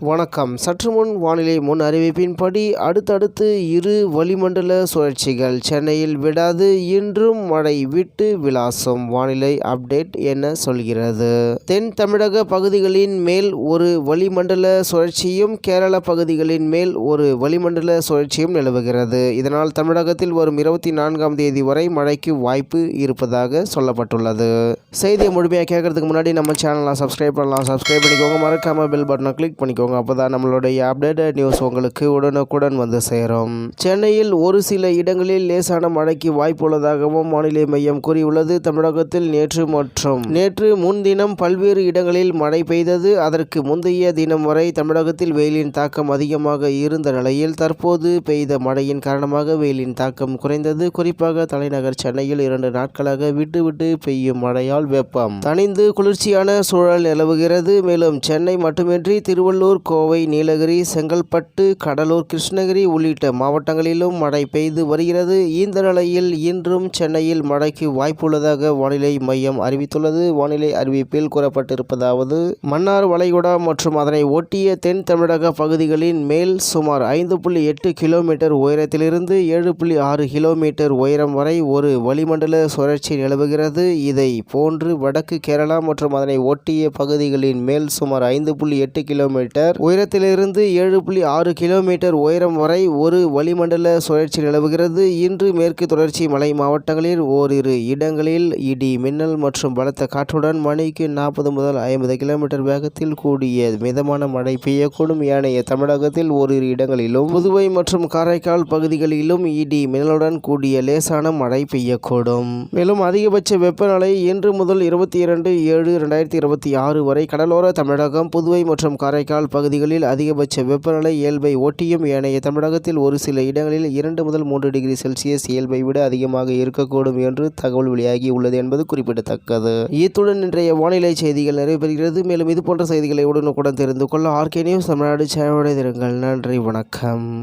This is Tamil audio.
வணக்கம். சற்று முன் வானிலை முன் அறிவிப்பின்படி அடுத்தடுத்து இரு வளிமண்டல சுழற்சிகள் சென்னையில் விடாது இன்றும் மழை விட்டு விலாசும். வானிலை அப்டேட் என்ன சொல்கிறது? தென் தமிழக பகுதிகளின் மேல் ஒரு வளிமண்டல சுழற்சியும் கேரள பகுதிகளின் மேல் ஒரு வளிமண்டல சுழற்சியும் நிலவுகிறது. இதனால் தமிழகத்தில் வரும் 24ஆம் தேதி வரை மழைக்கு வாய்ப்பு இருப்பதாக சொல்லப்பட்டுள்ளது. செய்தியை முழுமையாக கேட்கறதுக்கு முன்னாடி நம்ம சேனலை சப்ஸ்கிரைப் பண்ணலாம். சப்ஸ்கிரைப் பண்ணிக்கோங்க. மறக்காம பெல் பட்டனை கிளிக் பண்ணிக்கோங்க. அப்பதான் நம்மளுடைய அப்டேட்டட் நியூஸ் உங்களுக்கு உடனுக்குடன் வந்து சேரும். சென்னையில் ஒரு சில இடங்களில் லேசான மழைக்கு வாய்ப்புள்ளதாகவும் வானிலை மையம் கூறியுள்ளது. தமிழகத்தில் நேற்று முன்தினம் பல்வேறு இடங்களில் மழை பெய்தது. அதற்கு முந்தைய தினம் வரை தமிழகத்தில் வெயிலின் தாக்கம் அதிகமாக இருந்த நிலையில் தற்போது பெய்த மழையின் காரணமாக வெயிலின் தாக்கம் குறைந்தது. குறிப்பாக தலைநகர் சென்னையில் 2 நாட்களாக விட்டு விட்டு பெய்யும் மழையால் வெப்பம் தணிந்து குளிர்ச்சியான சூழல் நிலவுகிறது. மேலும் சென்னை மட்டுமின்றி திருவள்ளூர், கோவை, நீலகிரி, செங்கல்பட்டு, கடலூர், கிருஷ்ணகிரி உள்ளிட்ட மாவட்டங்களிலும் மழை பெய்து வருகிறது. இந்த நிலையில் இன்றும் சென்னையில் மழைக்கு வாய்ப்புள்ளதாக வானிலை மையம் அறிவித்துள்ளது. வானிலை அறிவிப்பில் கூறப்பட்டிருப்பதாவது: மன்னார் வளைகுடா மற்றும் அதனை ஒட்டிய தென் தமிழக பகுதிகளின் மேல் சுமார் 5.8 கிலோமீட்டர் உயரத்திலிருந்து 7.6 கிலோமீட்டர் உயரம் வரை ஒரு வளிமண்டல சுழற்சி நிலவுகிறது. இதை போன்று வடக்கு கேரளா மற்றும் அதனை ஒட்டிய பகுதிகளின் மேல் சுமார் 5.8 கிலோமீட்டர் உயரத்திலிருந்து 7.6 கிலோமீட்டர் உயரம் வரை ஒரு வளிமண்டல சுழற்சி நிலவுகிறது. இன்று மேற்கு தொடர்ச்சி மலை மாவட்டங்களில் ஓரிரு இடங்களில் இடி, மின்னல் மற்றும் பலத்த காற்றுடன் மணிக்கு 40 முதல் 50 கிலோமீட்டர் வேகத்தில் கூடிய மிதமான மழை பெய்யக்கூடும். ஏனைய தமிழகத்தில் ஓரிரு இடங்களிலும் புதுவை மற்றும் காரைக்கால் பகுதிகளிலும் இடி, மின்னலுடன் கூடிய லேசான மழை பெய்யக்கூடும். மேலும் அதிகபட்ச வெப்பநிலை இன்று முதல் 22/7/2026 வரை கடலோர தமிழகம், புதுவை மற்றும் காரைக்கால் பகுதிகளில் அதிகபட்ச வெப்பநிலை இயல்பை ஒட்டியும், ஏனைய தமிழகத்தில் ஒரு சில இடங்களில் 2 முதல் 3 டிகிரி செல்சியஸ் இயல்பை விட அதிகமாக இருக்கக்கூடும் என்று தகவல் வெளியாகி உள்ளது என்பது குறிப்பிடத்தக்கது. இத்துடன் இன்றைய வானிலை செய்திகள் நிறைவேறுகிறது. மேலும் இதுபோன்ற செய்திகளை உடனுக்குடன் தெரிந்து கொள்ள ஆர்கே நியூஸ் தமிழ்நாடு சேனலுடன் இருங்கள். நன்றி, வணக்கம்.